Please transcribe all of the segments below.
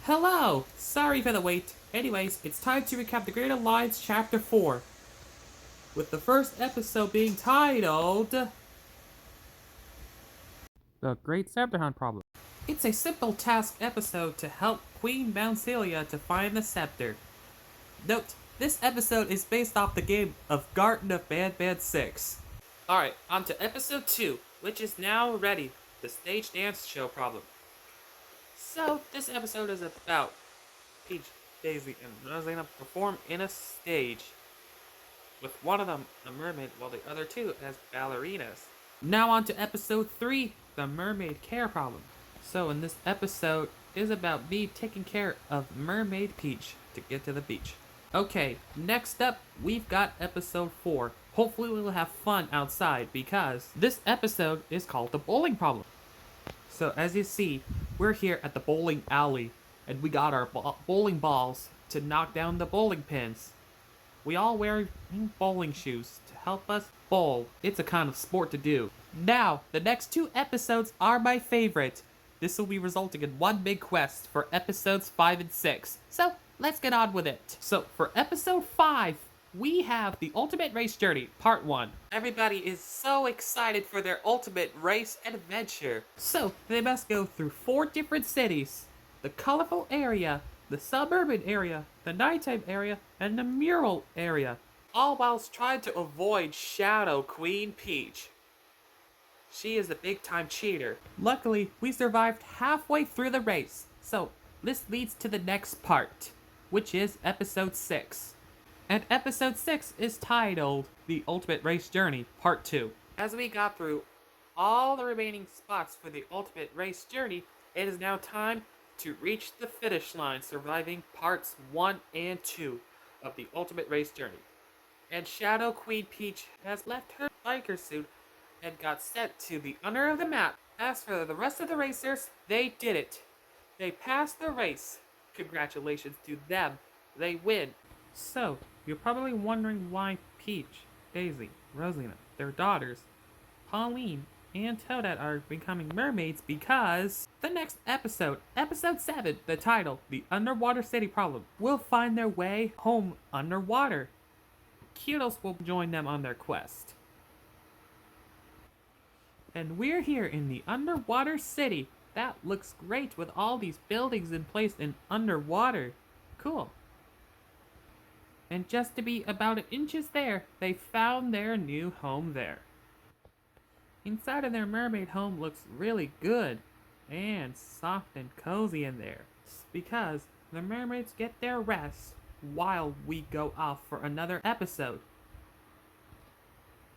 Hello! Sorry for the wait. Anyways, it's time to recap the Great Alliance Chapter 4. With the first episode being titled... The Great Scepterhound Problem. It's a simple task episode to help Queen Mountselia to find the scepter. Note, this episode is based off the game of Garden of Banban 6. Alright, on to episode 2, which is now ready. The stage dance show problem. So, this episode is about Peach, Daisy, and Rosalina perform in a stage, with one of them a mermaid while the other two as ballerinas. Now on to episode 3, the mermaid care problem. So in this episode is about me taking care of Mermaid Peach to get to the beach. Okay, next up we've got episode 4. Hopefully we'll have fun outside because this episode is called the bowling problem. So as you see, we're here at the bowling alley and we got our bowling balls to knock down the bowling pins. We all wear bowling shoes to help us bowl. It's a kind of sport to do. Now, the next 2 episodes are my favorite. This will be resulting in one big quest for episodes 5 and 6. So, let's get on with it. So, for episode 5, we have the Ultimate Race Journey, Part 1. Everybody is so excited for their ultimate race adventure. So, they must go through 4 different cities. The colorful area, the suburban area, the nighttime area, and the mural area. All whilst trying to avoid Shadow Queen Peach. She is a big-time cheater. Luckily, we survived halfway through the race. So, this leads to the next part, which is episode 6. And episode 6 is titled The Ultimate Race Journey, Part 2. As we got through all the remaining spots for the Ultimate Race Journey, it is now time to reach the finish line, surviving parts 1 and 2 of the Ultimate Race Journey. And Shadow Queen Peach has left her biker suit and got sent to the under of the map. As for the rest of the racers, they did it. They passed the race. Congratulations to them. They win. So, you're probably wondering why Peach, Daisy, Rosalina, their daughters, Pauline, and Toadette are becoming mermaids because the next episode, episode 7, the title, The Underwater City Problem, will find their way home underwater. Kudos will join them on their quest. And we're here in the underwater city. That looks great with all these buildings in place in underwater. Cool. And just to be about inches there, they found their new home there. Inside of their mermaid home looks really good and soft and cozy in there. It's because the mermaids get their rest while we go off for another episode.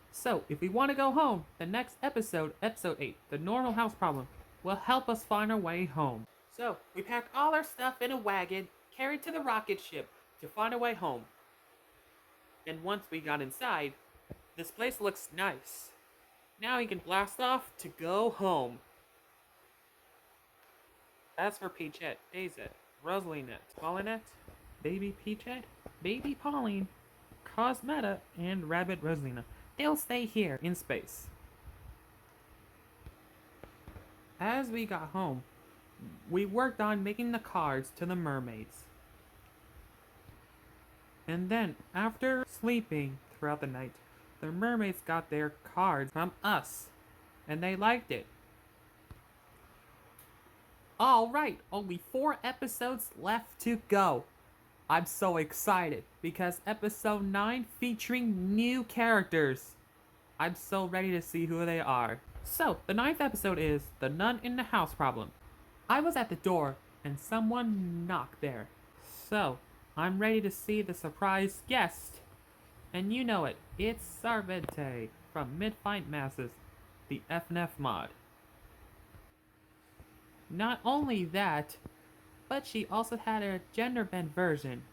So, if we want to go home, the next episode, episode 8, the Normal House Problem, will help us find our way home. So, we packed all our stuff in a wagon, carried to the rocket ship to find our way home. And once we got inside, this place looks nice. Now we can blast off to go home. As for Peachette, Daisy, Rosalina, Paulinette, Baby Peachette, Baby Pauline, Cosmeta, and Rabbit Rosalina, they'll stay here in space. As we got home, we worked on making the cards to the mermaids. And then, after sleeping throughout the night, the mermaids got their cards from us, and they liked it. Alright, only 4 episodes left to go. I'm so excited, because episode 9 featuring new characters. I'm so ready to see who they are. So, the 9th episode is The Nun in the House Problem. I was at the door, and someone knocked there. So, I'm ready to see the surprise guest. And you know it, it's Sarvente from Midfight Masses, the FNF mod. Not only that, but she also had a gender bend version.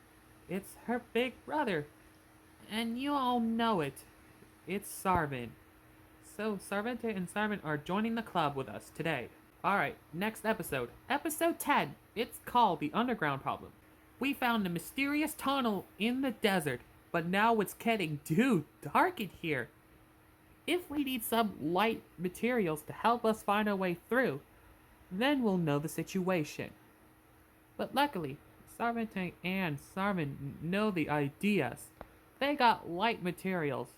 It's her big brother. And you all know it. It's Sarvin. So Sarvente and Sarvin are joining the club with us today. Alright, next episode. Episode 10. It's called The Underground Problem. We found a mysterious tunnel in the desert, but now it's getting too dark in here. If we need some light materials to help us find our way through, then we'll know the situation. But luckily, Sarventine and Sarvin know the ideas. They got light materials.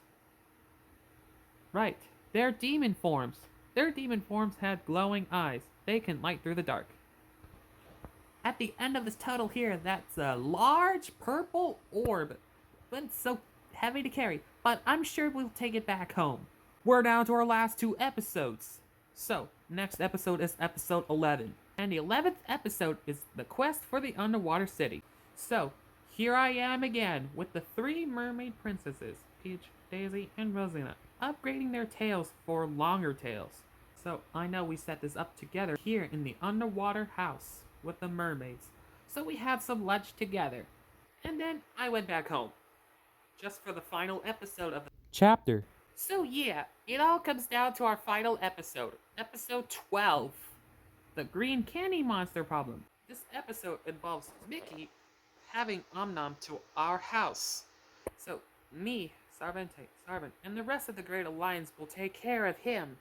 Right, they're demon forms. Their demon forms have glowing eyes. They can light through the dark. At the end of this tunnel here, that's a large purple orb. But it's so heavy to carry, but I'm sure we'll take it back home. We're down to our last 2 episodes. So, next episode is episode 11. And the 11th episode is the quest for the underwater city. So, here I am again with the 3 mermaid princesses, Peach, Daisy, and Rosina, upgrading their tails for longer tails. So, I know we set this up together here in the underwater house with the mermaids. So we had some lunch together. And then I went back home. Just for the final episode of the chapter. So yeah, it all comes down to our final episode. Episode 12. The green candy monster problem. This episode involves Mickey having Omnom to our house. So me, Sarvent, and the rest of the Great Alliance will take care of him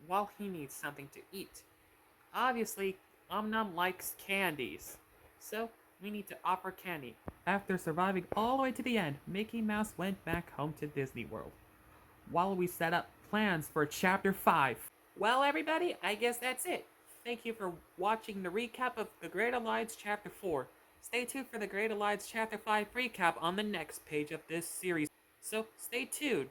while he needs something to eat. Obviously, Omnom likes candies, so we need to offer candy. After surviving all the way to the end, Mickey Mouse went back home to Disney World, while we set up plans for Chapter 5. Well, everybody, I guess that's it. Thank you for watching the recap of The Great Alliance Chapter 4. Stay tuned for the Great Alliance Chapter 5 recap on the next page of this series, so stay tuned.